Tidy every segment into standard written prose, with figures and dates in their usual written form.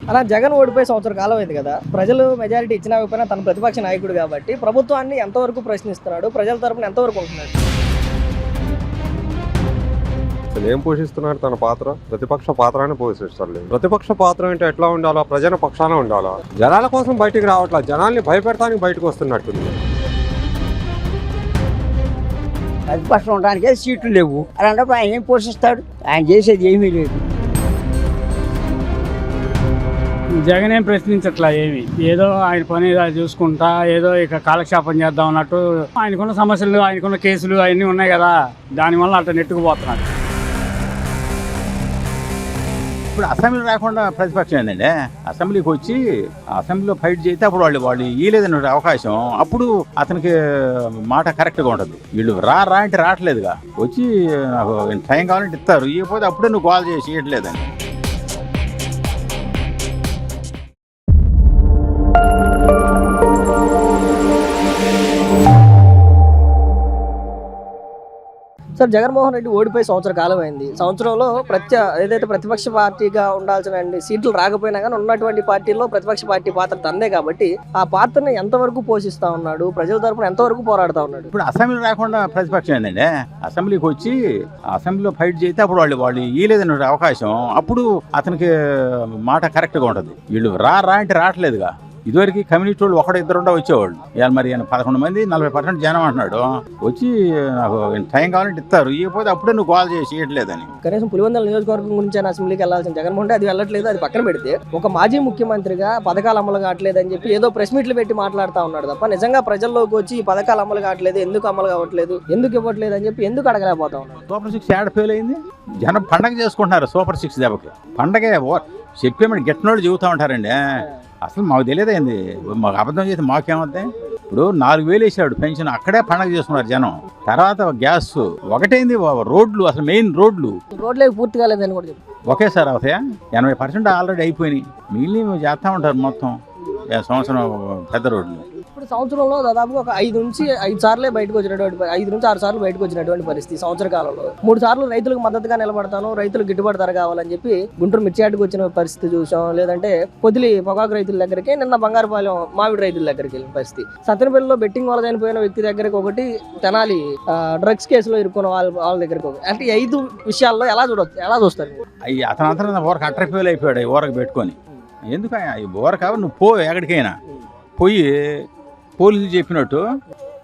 అలా జగన్ ఓడిపోయి సంవత్సర కాలం అయింది కదా, ప్రజలు మెజారిటీ ఇచ్చినా ఇవ్వకపోయినా తన ప్రతిపక్ష నాయకుడు కాబట్టి ప్రభుత్వాన్ని ఎంతవరకు ప్రశ్నిస్తున్నాడు, ప్రజల తరపున ఎంతవరకు ఉంటున్నాడు? అసలు ఏం పోషిస్తున్నాడు? తన పాత్ర ప్రతిపక్ష పాత్రనే పోషిస్తాడు. ప్రతిపక్ష పాత్ర అంటే ఎట్లా ఉండాలా? ప్రజల పక్షాన ఉండాలా? జనాల కోసం బయటికి రావట్లా, జనాల్ని భయపెడతానికి బయటకు వస్తున్నట్టుంది. ప్రతిపక్షం ఉండడానికే సీట్లు లేవు. అలాంటప్పుడు ఆయన ఏం పోషిస్తాడు? ఆయన చేసేది ఏమీ లేదు. జగన్ ఏం ప్రశ్నించట్లా ఏమి, ఏదో ఆయన పని చూసుకుంటా ఏదో ఇక కాలక్షేపం చేద్దాం అన్నట్టు. ఆయనకున్న సమస్యలు, ఆయనకున్న కేసులు అవన్నీ ఉన్నాయి కదా, దానివల్ల అట్లా నెట్టుకుపోతున్నాడు. ఇప్పుడు అసెంబ్లీ రాకుండా ప్రతిపక్షం ఏంటండి? అసెంబ్లీకి వచ్చి అసెంబ్లీలో ఫైట్ చేస్తే అప్పుడు వాళ్ళు ఇయ్యలేదన్న అవకాశం, అప్పుడు అతనికి మాట కరెక్ట్గా ఉంటుంది. వీళ్ళు రా అంటే రావట్లేదుగా, వచ్చి నాకు టైం కావాలంటే ఇస్తారు, ఇవ్వకపోతే అప్పుడే నువ్వు కాల్ చేసి ఇవ్వట్లేదని. సార్, జగన్మోహన్ రెడ్డి ఓడిపోయి సంవత్సర కాలం అయింది. సంవత్సరంలో ఏదైతే ప్రతిపక్ష పార్టీగా ఉండాల్సిన సీట్లు రాకపోయినా కానీ ఉన్నటువంటి పార్టీల్లో ప్రతిపక్ష పార్టీ పాత్ర తందే కాబట్టి ఆ పాత్రని ఎంతవరకు పోషిస్తా ఉన్నాడు, ప్రజల తరపున ఎంతవరకు పోరాడుతూ ఉన్నాడు? ఇప్పుడు అసెంబ్లీ రాకుండా ప్రతిపక్షం ఏంటండి? అసెంబ్లీకి వచ్చి అసెంబ్లీలో ఫైట్ చేస్తే అప్పుడు వాళ్ళు ఇయ్యలేదన్న అవకాశం, అప్పుడు అతనికి మాట కరెక్ట్గా ఉంటుంది. వీళ్ళు రా అంటే రావట్లేదుగా. ఇదివరకు కమ్యూనిటీ వాళ్ళు ఒకటి ఇద్దరు వచ్చేవాళ్ళు, ఇవాళ మరి 11 మంది 40% జనం అంటున్నాడు. వచ్చి నాకు టైం కావాలంటే ఇస్తారు, ఇవ్వకపోతే అప్పుడే నువ్వు కాల్ చేసి ఇవ్వట్లేదని. కనీసం పులివెందుల నియోజకవర్గం గురించి అసెంబ్లీకి వెళ్లాల్సిన జగన్మోహన్ రెడ్డి అది వెళ్ళట్లేదు. అది పక్కన పెడితే ఒక మాజీ ముఖ్యమంత్రిగా పథకాలు అమలు కావట్లేదు అని చెప్పి ఏదో ప్రెస్ మీట్లు పెట్టి మాట్లాడుతూ ఉన్నాడు తప్ప, నిజంగా ప్రజల్లోకి వచ్చి ఈ పథకాలు అమలు కావట్లేదు, ఎందుకు అమలు కావట్లేదు, ఎందుకు ఇవ్వట్లేదు అని చెప్పి ఎందుకు అడగలేకపోతా ఉన్నాడు? సూపర్ 6 ఏడ ఫెయిల్ అయింది. జనం పండగ చేసుకుంటున్నారు సూపర్ 6 దెబ్బకి. పండగే చెప్పేమని గెట్టినోళ్ళు చెబుతూ ఉంటారండి. అసలు మాకు తెలియదేంది, మాకు అబద్ధం చేస్తే మాకేమవుతాయి? ఇప్పుడు 4000 వేసాడు పెన్షన్, అక్కడే పండగ చేసుకున్నారు జనం. తర్వాత గ్యాస్ ఒకటైంది, రోడ్లు అసలు మెయిన్ రోడ్లు పూర్తి కాలేదని కూడా చెప్పి ఒకేసారి అవుతాయా? 80% ఆల్రెడీ అయిపోయినాయి, మిగిలిన చేస్తూ ఉంటారు మొత్తం సంవత్సరం పెద్ద రోడ్లు. ఇప్పుడు సంవత్సరంలో దాదాపుగా ఒక 5 నుంచి 5 సార్లే బయటకు వచ్చినటువంటి 5 నుంచి 6 సార్లు బయటకు వచ్చినటువంటి పరిస్థితి. సంవత్సర కాలంలో 3 సార్లు రైతులకు మద్దతుగా నిలబడతాను, రైతులకు గిట్టుబాటు ధర కావాలని చెప్పి గుంటూరు మిర్చియాటికి వచ్చిన పరిస్థితి చూసాం. లేదంటే పొదిలి పొగాకు రైతుల దగ్గరికి, నిన్న బంగారుపాలెం మామిడి రైతుల దగ్గరికి వెళ్ళిన పరిస్థితి. సత్తెనపల్లిలో బెట్టింగ్ వల్ల చనిపోయిన వ్యక్తి దగ్గరికి ఒకటి, తెనాలి డ్రగ్స్ కేసులో ఇరుక్కున్న వాళ్ళ దగ్గరికి ఒకటి. అంటే 5 విషయాల్లో ఎలా చూస్తారు? అతను ఊరకు అట్రఫీల్ అయిపోయాడు ఈ ఊరకు పెట్టుకొని. ఎందుకు ఈ ఊరక నువ్వు పో, ఎక్కడికైనా పోయి పోలీసులు చెప్పినట్టు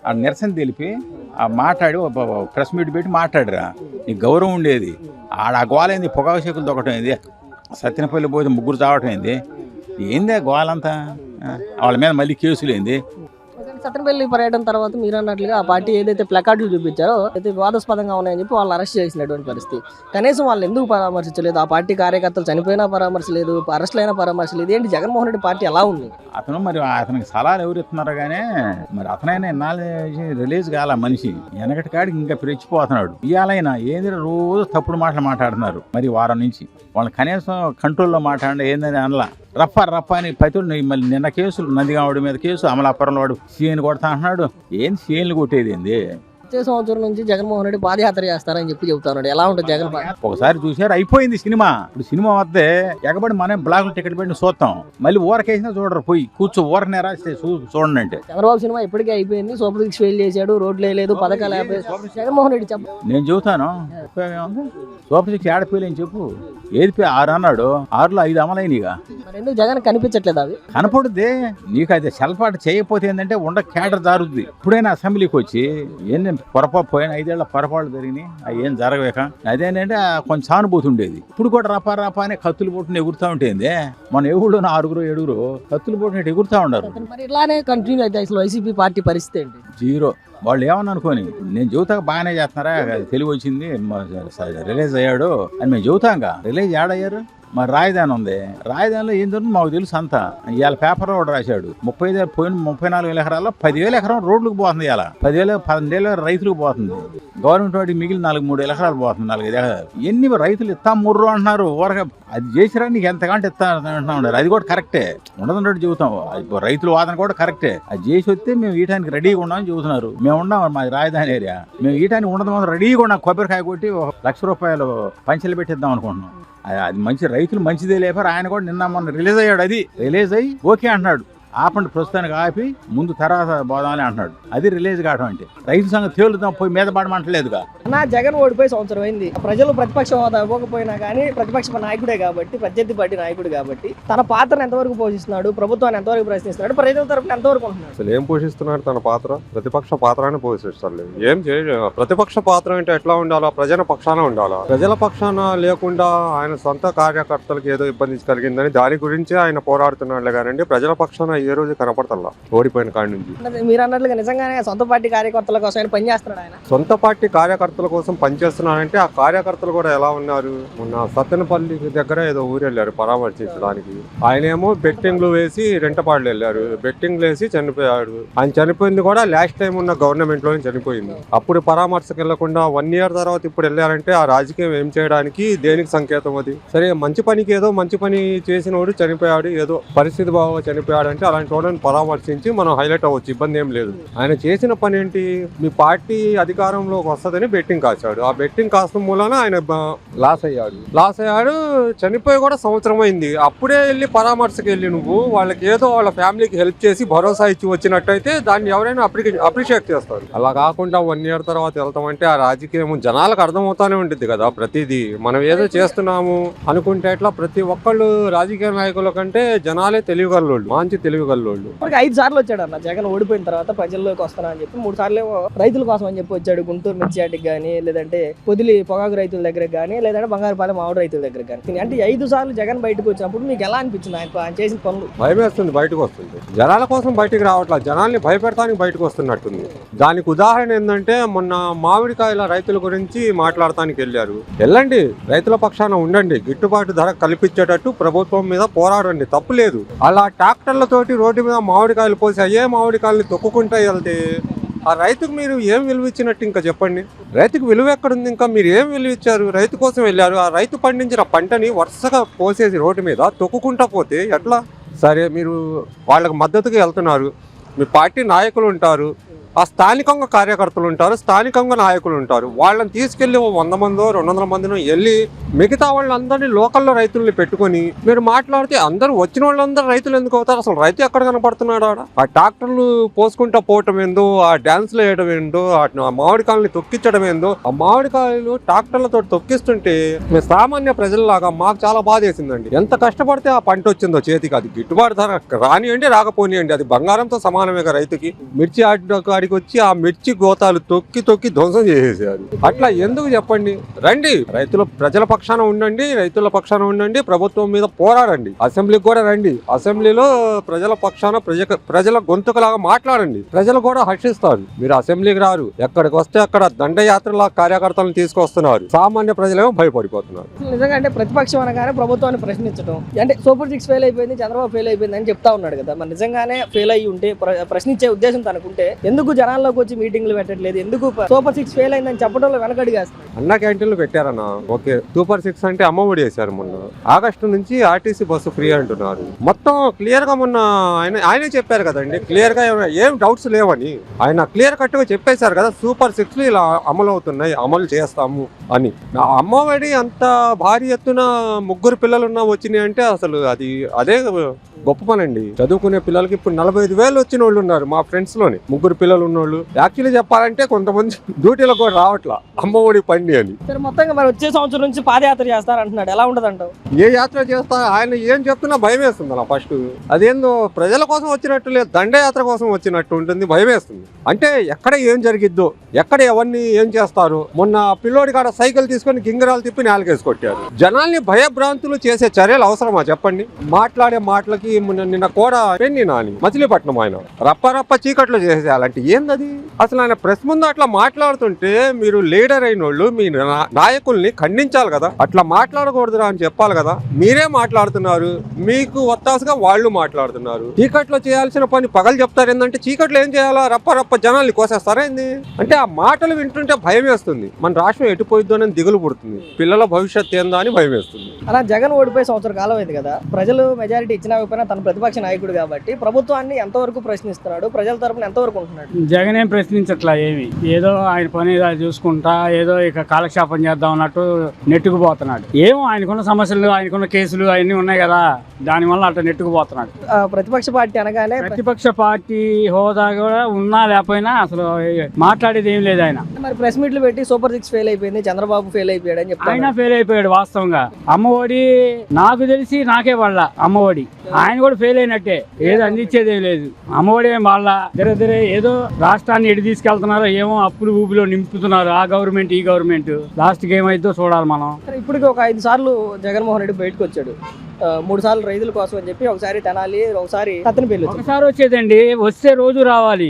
ఆ నిరసన తెలిపి మాట్లాడి ప్రెస్ మీట్ పెట్టి మాట్లాడరా, నీకు గౌరవం ఉండేది. ఆ గోలైంది, పొగాకు చెక్కులు దొక్కటం ఏంది, సత్యనపల్లి పోతే 3 చావటం ఏంది, ఏందే గోలంతా? వాళ్ళ మీద మళ్ళీ కేసులు ఏంది? సత్తెనపల్లి పర్యటన తర్వాత మీరు అన్నట్లుగా ఆ పార్టీ ఏదైతే ప్లకార్డులు చూపించారో అయితే వివాదాస్పదంగా ఉన్నాయని చెప్పి వాళ్ళు అరెస్ట్ చేసినటువంటి పరిస్థితి. కనీసం వాళ్ళు ఎందుకు పరామర్శించలేదు? ఆ పార్టీ కార్యకర్తలు చనిపోయినా పరామర్శలేదు, అరెస్టులైనా పరామర్శలేదు. ఏంటి జగన్మోహన్ రెడ్డి పార్టీ ఎలా ఉంది? అతను మరి అతనికి సలహాలు ఎవరు ఇస్తున్నారు కానీ, మరి అతనైనా ఇన్నాళ్ళు రిలీజ్ కాల మనిషి, వెనకటి కాడికి ఇంకా పెరిచిపోతున్నాడు. ఇవాళైనా ఏంది రోజు తప్పుడు మాటలు మాట్లాడుతున్నారు. మరి వారం నుంచి వాళ్ళు కనీసం కంట్రోల్లో మాట్లాడండి ఏందని అనలా. రప్ప అని పైతుడు. మళ్ళీ నిన్న కేసులు, నందిగాముడి మీద కేసు, అమలాపురం వాడు సీఎన్ కొడతా అంటున్నాడు. ఏంది సీఎన్లు కొట్టేది ఏంది? వచ్చే సంవత్సరం నుంచి జగన్మోహన్ రెడ్డి పాదయాత్ర చేస్తారని చెప్పి చెబుతున్నాడు. ఎలా ఉంటుంది జగన్? ఒకసారి చూసారు, అయిపోయింది సినిమా. ఇప్పుడు సినిమా వస్తే ఎగబడి మనం బ్లాక్ టికెట్ పెట్టి చూస్తాం, మళ్ళీ ఊరకేసినా చూడరు, పోయి కూర్చో ఊరనే రాస్తే చూడండి అంటే. చంద్రబాబు సినిమా ఇప్పటికే అయిపోయింది, సూపర్ 6 ఫెయిల్ చేశాడు, రోడ్లు వేయలేదు, పథకాలు జగన్మోహన్ రెడ్డి చెప్పు. నేను చెబుతాను, సూపర్ 6 ఏడ ఫెయిల్ అని చెప్పు. ఏది 6 అన్నాడు, 6లో 5 అమలైనగా. మరి ఎందుకు జగన్ కనిపించట్లేదు? అవి కనపడుద్ది నీకు. అయితే సెల్ఫాటు చేయకపోతే ఏంటంటే ఉండ కేడర్ దారుద్ది. ఇప్పుడైనా అసెంబ్లీకి వచ్చి ఏంటంటే పొరపాటు పోయిన 5 ఏళ్ల పొరపాటు జరిగినాయి, అవి ఏం జరగవేక. అదేంటంటే కొంచెం సానుభూతి ఉండేది. ఇప్పుడు కూడా రపా అని కత్తులు పోటుని ఎగురుతా ఉంటుంది. మన ఎవరు 6-7 కత్తులు పోటుని ఎగురుతా ఉండరు. మరి ఇలానే కంటిన్యూ అయితే అసలు వైసీపీ పార్టీ పరిస్థితి ఏంటి? 0. వాళ్ళు ఏమన్నా అనుకోని నేను చెబుతాక బాగానే చేస్తున్నారా, తెలివి వచ్చింది, రిలీజ్ అయ్యాడు అని మేము చెబుతాంగా. రిలీజ్ యాడయ్యారు? మరి రాజధాని ఉంది, రాజధానిలో ఏం జరుగుతుంది మాకు తెలుసు అంతా. ఇవాళ పేపర్లో కూడా రాశాడు, 34,000 ఎకరాల్లో 10,000 ఎకరం రోడ్లకు పోతుంది. ఇలా 12,000 రైతులకు పోతుంది. గవర్నమెంట్ వాటికి మిగిలిన 4-3 ఎకరాలు పోతుంది, 4-5 ఎకరాలు. ఎన్ని రైతులు ఇస్తాం 3 అంటున్నారు. ఊరగా అది చేసిరా నీకు ఎంతకంటే ఇస్తా అంటున్నారు. అది కూడా కరెక్టే, ఉండదు చెబుతాం. రైతుల వాదన కూడా కరెక్టే. అది చేసి వస్తే మేము ఈయటానికి రెడీగా ఉన్నామని చెబుతున్నారు. మేము ఉన్నాం, మాది రాజధాని ఏరియా, మేము ఈయటానికి ఉండదు రెడీగా ఉన్నాం. కొబ్బరికాయ కొట్టి 1,00,000 రూపాయలు పంచెలు పెట్టిద్దాం అనుకుంటున్నాం. అది మంచి రైతులు మంచిదే లేపారు. ఆయన కూడా నిన్న మొన్న రిలీజ్ అయ్యాడు. అది రిలీజ్ అయ్యి ఓకే అంటున్నాడు. ఆపండి ప్రస్తుతానికి ఆపి ముందు తర్వాత పోదామని అంటున్నాడు. అది రిలీజ్ కావడం అంటే రైతు సంగతి తేలుతాం పోయి మీద పడమంటలేదుగా. నా జగన్ ఓడిపోయి సంవత్సరం అయింది. ప్రజలు ప్రతిపక్ష హోదా ఇవ్వకపోయినా కానీ ప్రతిపక్ష నాయకుడే కాబట్టి, ప్రత్యర్థి పార్టీ నాయకుడు కాబట్టి తన పాత్రను ఎంతవరకు పోషిస్తున్నాడు, ప్రభుత్వాన్ని ఎంతవరకు ప్రశ్నిస్తున్నాడు, ప్రజల తరపున ఎంతవరకు ఉంటున్నాడు? అసలు ఏం పోషిస్తున్నాడు తన పాత్ర? ప్రతిపక్ష పాత్రనే పోషిస్తాడు. ఏం చేయలేదు. ప్రతిపక్ష పాత్ర అంటే ఎట్లా ఉండాలా? ప్రజల పక్షాన ఉండాలా. ప్రజల పక్షాన లేకుండా ఆయన సొంత కార్యకర్తలకు ఏదో ఇబ్బంది కలిగిందని దాని గురించి ఆయన పోరాడుతున్నాడులే కానండి ప్రజల పక్షాన ఏ రోజు కనపడతల్లా ఓడిపోయిన కాడి నుంచి. మీరు అన్నట్లుగా నిజంగానే సొంత పార్టీ కార్యకర్తల కోసం ఆయన పనిచేస్తున్నాడు. ఆయన సొంత పార్టీ కార్యకర్తల కోసం పనిచేస్తున్నాడంటే ఆ కార్యకర్తలు కూడా ఎలా ఉన్నారు? మొన్న సత్తెనపల్లి దగ్గర ఏదో ఊరు వెళ్ళారు పరామర్శించడానికి. ఆయనేమో బెట్టింగ్లు వేసి రెంటపాడులు వెళ్ళారు. బెట్టింగ్లు వేసి చనిపోయాడు. ఆయన చనిపోయింది కూడా లాస్ట్ టైం ఉన్న గవర్నమెంట్ లోనే చనిపోయింది. అప్పుడు పరామర్శకు వెళ్లకుండా 1 year తర్వాత ఇప్పుడు వెళ్ళారంటే ఆ రాజకీయం ఏం చేయడానికి, దేనికి సంకేతం అది? సరే మంచి పనికి ఏదో మంచి పని చేసినోడు చనిపోయాడు, ఏదో పరిస్థితి బాగా చనిపోయాడు అంటే అలాంటి వాళ్ళని పరామర్శించి మనం హైలైట్ అవ్వచ్చు, ఇబ్బంది ఏం లేదు. ఆయన చేసిన పని ఏంటి? మీ పార్టీ అధికారంలోకి వస్తుందని బెట్టింగ్ కాశాడు. ఆ బెట్టింగ్ కాసిన మూలన ఆయన లాస్ అయ్యాడు. చనిపోయి కూడా సంవత్సరం అయింది. అప్పుడే వెళ్ళి పరామర్శకు వెళ్ళి నువ్వు వాళ్ళకి ఏదో వాళ్ళ ఫ్యామిలీకి హెల్ప్ చేసి భరోసా ఇచ్చి వచ్చినట్టయితే దాన్ని ఎవరైనా అప్రిషియేట్ చేస్తారు. అలా కాకుండా 1 year తర్వాత వెళ్తామంటే ఆ రాజకీయం జనాలకు అర్థమవుతానే ఉంటుంది కదా. ప్రతిదీ మనం ఏదో చేస్తున్నాము అనుకుంటే ఎట్లా? ప్రతి ఒక్కళ్ళు రాజకీయ నాయకుల కంటే జనాలే తెలివిగల్లోళ్ళు, మంచి తెలివిగల్లోళ్ళు. 5 సార్లు వచ్చాడు అన్న జగన్ ఓడిపోయిన తర్వాత ప్రజల్లోకి వస్తానా అని చెప్పి. 3 సార్లు ఏమో రైతుల కోసం అని చెప్పి వచ్చాడు. గుంటూరు మిర్చియాటికి కానీ, లేదంటే పొదిలి పొగాకు రైతుల దగ్గర కానీ, లేదంటే బంగారుపాలెం మామిడి రైతుల దగ్గర కానీ. అంటే 5 సార్లు జగన్ బయటకు వచ్చినప్పుడు మీకు ఎలా అనిపించింది ఆయన చేసిన పనులు? భయమేస్తుంది. బయటకు వస్తుంది. జనాల కోసం బయటకు రావట్లా, జనాల్ని భయపెడతానికి బయటకు వస్తున్నట్టుంది. దానికి ఉదాహరణ ఏంటంటే మొన్న మామిడికాయల రైతుల గురించి మాట్లాడటానికి వెళ్ళారు. వెళ్ళండి, రైతుల పక్షాన ఉండండి, గిట్టుబాటు ధర కల్పించేటట్టు ప్రభుత్వం మీద పోరాడండి, తప్పు లేదు. అలా ట్రాక్టర్లతోటి రోడ్డు మీద మామిడికాయలు పోసి అయ్యే మామిడికాయలని తొక్కుకుంటూ వెళ్తే ఆ రైతుకు మీరు ఏం విలువ ఇచ్చినట్టు? ఇంకా చెప్పండి, రైతుకు విలువ ఎక్కడుంది? ఇంకా మీరు ఏం విలువ ఇచ్చారు? రైతు కోసం వెళ్ళారు. ఆ రైతు పండించిన పంటని వరుసగా పోసేసి రోడ్డు మీద తొక్కుకుంటా పోతే ఎట్లా? సరే మీరు వాళ్ళకి మద్దతుగా వెళ్తున్నారు, మీ పార్టీ నాయకులు ఉంటారు, ఆ స్థానికంగా కార్యకర్తలు ఉంటారు, స్థానికంగా నాయకులు ఉంటారు. వాళ్ళని తీసుకెళ్లి 100 మందో 200 మందినో వెళ్ళి మిగతా వాళ్ళందరినీ లోకల్లో రైతుల్ని పెట్టుకొని మీరు మాట్లాడితే అందరూ వచ్చిన వాళ్ళందరూ రైతులు ఎందుకు అవుతారు? అసలు రైతు ఎక్కడ కనపడుతున్నాడు? ఆడ ఆ ట్రాక్టర్లు పోసుకుంటా పోవటం ఏందో, ఆ డాన్స్లు వేయడం ఏందో, ఆ మామిడికాయలని తొక్కించడం ఏందో. ఆ మామిడికాయలు ట్రాక్టర్లతో తొక్కిస్తుంటే మేము సామాన్య ప్రజల్లాగా మాకు చాలా బాధ వేసిందండి. ఎంత కష్టపడితే ఆ పంట వచ్చిందో చేతికి, అది గిట్టుబాటు ధర రానియండి రాకపోనియండి, అది బంగారంతో సమానమే రైతుకి. మిర్చి ఆడికి వచ్చి ఆ మిర్చి గోతాలు తొక్కి ధ్వంసం చేసేసారు. అట్లా ఎందుకు చెప్పండి? రండి, ప్రజల పక్షాన ఉండండి, రైతుల పక్షాన ఉండండి, ప్రభుత్వం మీద పోరాడండి. అసెంబ్లీకి కూడా రండి, అసెంబ్లీలో ప్రజల పక్షాన ప్రజల గొంతుకలాగా మాట్లాడండి. ప్రజలు కూడా హర్షిస్తారు. మీరు అసెంబ్లీకి రారు, ఎక్కడికి వస్తే అక్కడ దండయాత్రల కార్యకర్తలను తీసుకొస్తున్నారు. సామాన్య ప్రజలేమో భయపడిపోతున్నారు. నిజంగా అంటే ప్రతిపక్షం అనగానే ప్రభుత్వాన్ని ప్రశ్నించడం, అంటే సూపర్ 6 ఫెయిల్ అయిపోయింది, చంద్రబాబు ఫెయిల్ అయిపోయింది అని చెప్తా ఉన్నాడు కదా. మరి నిజంగానే ఫెయిల్ అయ్యి ఉంటే, ప్రశ్నించే ఉద్దేశం తనకుంటే ఎందుకు జనాల్లోకి వచ్చి మీటింగ్లు పెట్టట్లేదు? ఎందుకు సూపర్ 6 ఫెయిల్ అయిందని చెప్పడంలో వెనకడిగేస్తారు? అన్న క్యాంటీన్లు పెట్టారన్నా, ఓకే. సూపర్ 6 అంటే అమ్మఒడి వేశారు. మొన్న ఆగస్టు నుంచి ఆర్టీసీ బస్సు ఫ్రీ అంటున్నారు. మొత్తం క్లియర్ గా మొన్న ఆయనే చెప్పారు కదండి, క్లియర్ గా ఏం డౌట్స్ లేవని ఆయన క్లియర్ కట్ గా చెప్పేశారు కదా. సూపర్ 6 ఇలా అమలు అవుతున్నాయి, అమలు చేస్తాము అని. అమ్మఒడి అంత భారీ ఎత్తున 3 పిల్లలున్నా వచ్చినాయి అంటే అసలు అదే గొప్ప పనండి. చదువుకునే పిల్లలకి ఇప్పుడు 45,000 వచ్చిన వాళ్ళు ఉన్నారు మా ఫ్రెండ్స్ లోని. 3 పిల్లలు ఉన్నోళ్ళు. యాక్చువల్లీ చెప్పాలంటే కొంతమంది డ్యూటీలో కూడా రావట్లా, అమ్మఒడి పండి అని. మొత్తంగా మరి వచ్చే సంవత్సరం నుంచి పాదయాత్ర చేస్తారంటున్నాడు, ఎలా ఉండదు అంటావు? ఏ యాత్ర చేస్తా? ఆయన ఏం చెప్తున్నా భయం వేస్తుంది అలా. ఫస్ట్ అదేందో ప్రజల కోసం వచ్చినట్టు లేదు, దండయాత్ర కోసం వచ్చినట్టు ఉంటుంది, భయం వేస్తుంది. అంటే ఎక్కడ ఏం జరిగిద్దో, ఎక్కడ ఎవరిని ఏం చేస్తారు. మొన్న పిల్లోడి కాడ సైకిల్ తీసుకొని గింగరాలు తిప్పి నేలకేసి కొట్టారు. జనాల్ని భయభ్రాంతులు చేసే చర్యలు అవసరమా చెప్పండి? మాట్లాడే మాటలకి నిన్న కూడా పెన్ని నాని మచిలీపట్నం ఆయన రప్ప చీకట్లో చేసేయాలంటే ఏందది? అసలు ఆయన ప్రెస్ ముందు అట్లా మాట్లాడుతుంటే మీరు లీడర్ అయిన వాళ్ళు మీ నాయకుల్ని ఖండించాలి కదా. అట్లా మాట్లాడకూడదురా అని చెప్పాలి కదా. మీరే మాట్లాడుతున్నారు, మీకు ఒత్తాసుగా వాళ్ళు మాట్లాడుతున్నారు. చీకట్లో చేయాల్సిన పని పగలు చెప్తారు. ఏంటంటే చీకట్లో ఏం చేయాలా? రప్ప జనాల్ని కోసేస్తారా ఏంది? అంటే ఆ ఆ మాటలు వింటుంటే భయం వేస్తుంది. మన రాష్ట్రం ఎటుపోయిద్దో అని దిగులు పుడుతుంది. పిల్లల భవిష్యత్తు ఏందో అని భయం వేస్తుంది. అలా జగన్ ఓడిపోయి సంవత్సర కాలం అయింది కదా, ప్రజలు మెజారిటీ ఇచ్చినా ఇవ్వకపోయినా తన ప్రతిపక్ష నాయకుడు కాబట్టి ప్రభుత్వాన్ని ఎంతవరకు ప్రశ్నిస్తున్నాడు, ప్రజల తరపున ఎంతవరకు ఉంటున్నాడు? జగన్ ఏం ప్రశ్నించట్లా ఏమి, ఏదో ఆయన పని చూసుకుంటా ఏదో ఇక కాలక్షేపం చేద్దాం అన్నట్టు నెట్టుకుపోతున్నాడు. ఏమో ఆయనకున్న సమస్యలు, ఆయనకున్న కేసులు అవన్నీ ఉన్నాయి కదా, దానివల్ల అట్లా నెట్టుకుపోతున్నాడు. ప్రతిపక్ష పార్టీ అనగానే ప్రతిపక్ష పార్టీ హోదా కూడా ఉన్నా లేకపోయినా అసలు మాట్లాడేది ఏం లేదు ఆయన. మరి ప్రెస్ మీట్లు పెట్టి సూపర్ 6 ఫెయిల్ అయిపోయింది, చంద్రబాబు ఫెయిల్ అయిపోయాడు అని చెప్తారు. ఆయన ఫెయిల్ అయిపోయాడు వాస్తవంగా. అమ్మఒడి నాకు తెలిసి నాకే వాళ్ళ అమ్మఒడి, ఆయన కూడా ఫెయిల్ అయినట్టే, ఏదో అందించేది ఏం లేదు. అమ్మఒడి వాళ్ళ దిరే ఏదో రాష్ట్రాన్ని ఎడి తీసుకెళ్తున్నారో ఏమో, అప్పులు ఊపిలో నింపుతున్నారు ఆ గవర్నమెంట్ ఈ గవర్నమెంట్. లాస్ట్ కి ఏమైందో చూడాలి మనం. ఇప్పటికి ఒక 5 సార్లు జగన్మోహన్ రెడ్డి బయటకు వచ్చాడు. 3 సార్లు రైతుల కోసం అని చెప్పి, ఒకసారి తెనాలి, ఒకసారి సత్తెనపల్లి. ఒకసారి వచ్చేదండి, వస్తే రోజు రావాలి.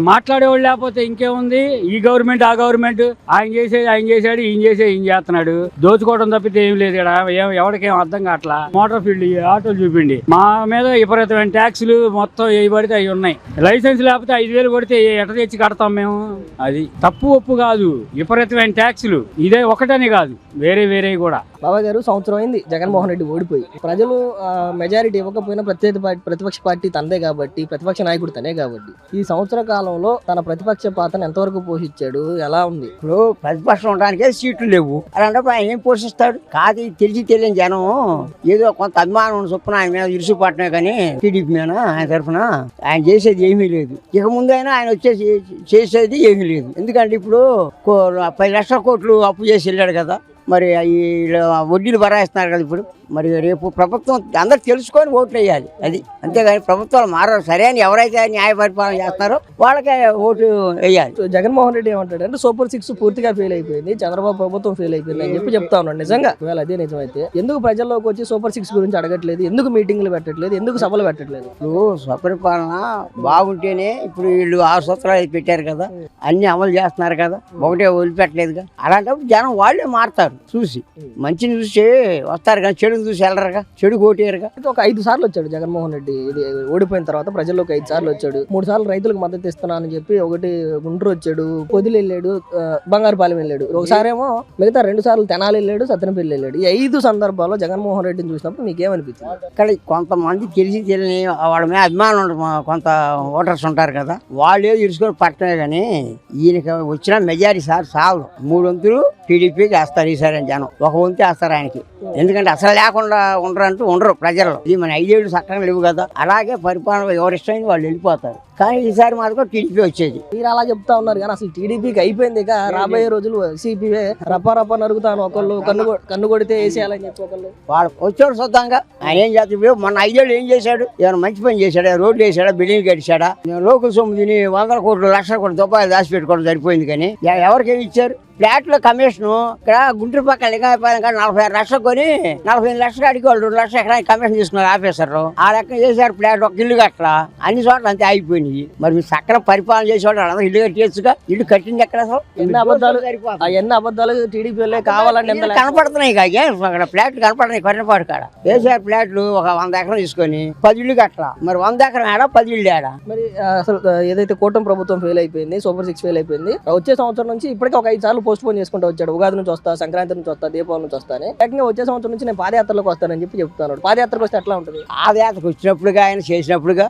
మాట్లాడేవాళ్ళు లేకపోతే ఇంకేముంది? ఈ గవర్నమెంట్ ఆ గవర్నమెంట్, ఆయన చేసేది ఆయన చేశాడు, ఈయన చేసేది ఈయన చేస్తున్నాడు. దోచుకోవడం తప్పితే ఏం లేదు ఇక్కడ. ఎవరికేం అర్థం కావట్లా. మోటార్ ఫీల్డ్ ఆటోలు చూపిండి, మా మీద విపరీతమైన ట్యాక్సులు మొత్తం ఏ పడితే అవి ఉన్నాయి. లైసెన్స్ లేకపోతే 5,000 పడితే ఎట తెచ్చి కడతాం మేము? అది తప్పు ఒప్పు కాదు, విపరీతమైన ట్యాక్సులు. ఇదే ఒకటని కాదు, వేరే వేరే కూడా. బాబా గారు, సంవత్సరం అయింది జగన్మోహన్ రెడ్డి ఓడిపోయి. ప్రజలు మెజారిటీ ఇవ్వకపోయినా ప్రతిపక్ష పార్టీ తనదే కాబట్టి, ప్రతిపక్ష నాయకుడు తనే కాబట్టి, ఈ సంవత్సర కాలంలో తన ప్రతిపక్ష పాత్రను ఎంతవరకు పోషించాడు, ఎలా ఉంది? ఇప్పుడు ప్రతిపక్షం ఉండడానికే సీట్లు లేవు, అలాంటప్పుడు ఆయన ఏం పోషిస్తాడు? కాదు, తెలిసి తెలియని జనం ఏదో కొంత అభిమానం చొప్పున ఆయన మీద ఇరుసుపట్టమే కానీ టీడీపీ మీద ఆయన తరఫున ఆయన చేసేది ఏమీ లేదు. ఇక ముందు అయినా ఆయన వచ్చేసి చేసేది ఏమీ లేదు. ఎందుకంటే ఇప్పుడు 10 లక్షల కోట్లు అప్పు చేసి వెళ్ళాడు కదా, మరి వడ్డీలు బరాయిస్తున్నారు కదా ఇప్పుడు. మరి రేపు ప్రభుత్వం అందరు తెలుసుకొని ఓట్లు వేయాలి, అది అంతేగాని ప్రభుత్వాలు మారారు. సరే అని ఎవరైతే న్యాయ పరిపాలన చేస్తున్నారో వాళ్ళకే ఓటు వేయాలి. జగన్మోహన్ రెడ్డి ఏమంటాడు అంటే, సూపర్ 6 పూర్తిగా ఫెయిల్ అయిపోయింది, చంద్రబాబు ప్రభుత్వం ఫెయిల్ అయిపోయింది అని చెప్పి చెప్తా ఉన్నాడు. నిజంగా ఒకవేళ అదే నిజమైతే ఎందుకు ప్రజల్లోకి వచ్చి సూపర్ 6 గురించి అడగట్లేదు? ఎందుకు మీటింగ్లు పెట్టట్లేదు? ఎందుకు సభలు పెట్టట్లేదు? ఇప్పుడు స్వపరిపాలన బాగుంటేనే ఇప్పుడు వీళ్ళు 6 సూత్రాలు పెట్టారు కదా, అన్ని అమలు చేస్తున్నారు కదా, ఒకటే వదిలిపెట్టలేదుగా. అలాంటప్పుడు జనం వాళ్ళే మారుతారు, చూసి మంచిని చూసి వస్తారు కానీ చెడుని చూసి వెళ్ళరుగా, చెడు కోటేరుగా. ఒక 5 సార్లు వచ్చాడు జగన్మోహన్ రెడ్డి. ఇది ఓడిపోయిన తర్వాత ప్రజల్లోకి 5 సార్లు వచ్చాడు. 3 సార్లు రైతులకు మద్దతు ఇస్తున్నానని చెప్పి, ఒకటి గుంటూరు వచ్చాడు, పొదిలి వెళ్ళాడు, బంగారుపాలెం వెళ్ళాడు. ఒకసారేమో మిగతా 2 సార్లు తెనాలి వెళ్ళాడు, సత్తెనపల్లి వెళ్ళాడు. ఈ 5 సందర్భాల్లో జగన్మోహన్ రెడ్డిని చూసినప్పుడు మీకేమనిపించింది? ఇక్కడ కొంతమంది తెలిసి తెలియని వాళ్ళ మీద అభిమానులు కొంత ఓటర్స్ ఉంటారు కదా, వాళ్ళే తెలుసుకొని పట్టమే కానీ ఈయనకి వచ్చిన మెజారిటీ సార్ చాలు. 3 వంతులు టీడీపీకి వేస్తారు ఈసారి అని జనం, 1 వంతు వేస్తారు ఆయనకి. ఎందుకంటే అసలు లేకుండా ఉండరంటూ ఉండరు ప్రజలు. ఇది మన 5 ఏళ్ళు చక్కగా లేవు కదా, అలాగే పరిపాలన ఎవరిష్టమైంది వాళ్ళు వెళ్ళిపోతారు. కానీ ఈసారి మాత్రం టీడీపీ వచ్చేది. మీరు అలా చెప్తా ఉన్నారు కానీ అసలు టీడీపీకి అయిపోయింది. ఇక రాబోయే రోజులు వైసీపీ రప్ప నరుగుతాను, ఒకళ్ళు కన్ను కొడితే వేసేయాలని చెప్పి ఒకళ్ళు. వాళ్ళు వచ్చాడు చూద్దాంగా ఆయన ఏం చేస్తాడు. మొన్న 5 ఏళ్ళు ఏం చేశాడు? ఏమైనా మంచి పని చేశాడా? రోడ్లు వేసాడా? బిల్డింగ్ కట్టించాడా? లోకల్ సొమ్ము తిని 100 కోట్లు 1,00,000 కోట్ల రూపాయలు దాచిపెట్టుకోవడం సరిపోయింది కానీ ఎవరికేమి ఇచ్చారు? ఫ్లాట్ల కమిషను ఇక్కడ గుంటూరు పక్కన లింగాయపాలెం కానీ 46 లక్షలు కొని 45 లక్షలు అడిగి వాళ్ళు 2 లక్షలు ఎకరానికి కమిషన్ తీసుకున్నారు ఆఫీసర్లు. ఆ లెక్క చేశారు. ఫ్లాట్ ఒక ఇల్లు కట్టలా, అన్ని చోట్ల అంతే ఆగిపోయినాయి. మరి మీరు చక్కగా పరిపాలన చేసేవాళ్ళు అందరూ ఇల్లు కట్టేచ్చుగా. ఇల్లు కట్టింది ఎక్కడ? అసలు ఎన్ని అబద్ధాలు టీడీపీ కావాలని కనపడుతున్నాయి కాక అక్కడ ఫ్లాట్లు కనపడుతున్నాయి. కొన్నపాటు కాడ వేసారు ఫ్లాట్లు ఒక 100 ఎకరం తీసుకొని 10 ఇల్లు కట్టలా. మరి 100 ఎకరం ఆడా 10 ఇల్లు ఆడా? మరి అసలు ఏదైతే కూటమి ప్రభుత్వం ఫెయిల్ అయిపోయింది, సూపర్ 6 ఫెయిల్ అయిపోయింది. వచ్చే సంవత్సరం నుంచి ఇప్పటికే ఒక 5 సార్లు పోస్ట్ పోన్ చేసుకుంటూ వచ్చాడు. ఉగాది నుంచి వస్తా, సంక్రాంతి నుంచి వస్తా, దీపావళి నుంచి వస్తాను. ఏకంగా వచ్చే సంవత్సరం నుంచి నేను పాదయాత్రలోకి వస్తానని చెప్పి చెప్తున్నాడు. పాదయాత్రకు వస్తే ఎట్లా ఉంటుంది? పాదయాత్రకు వచ్చినప్పుడుగా ఆయన చేసినప్పుడుగా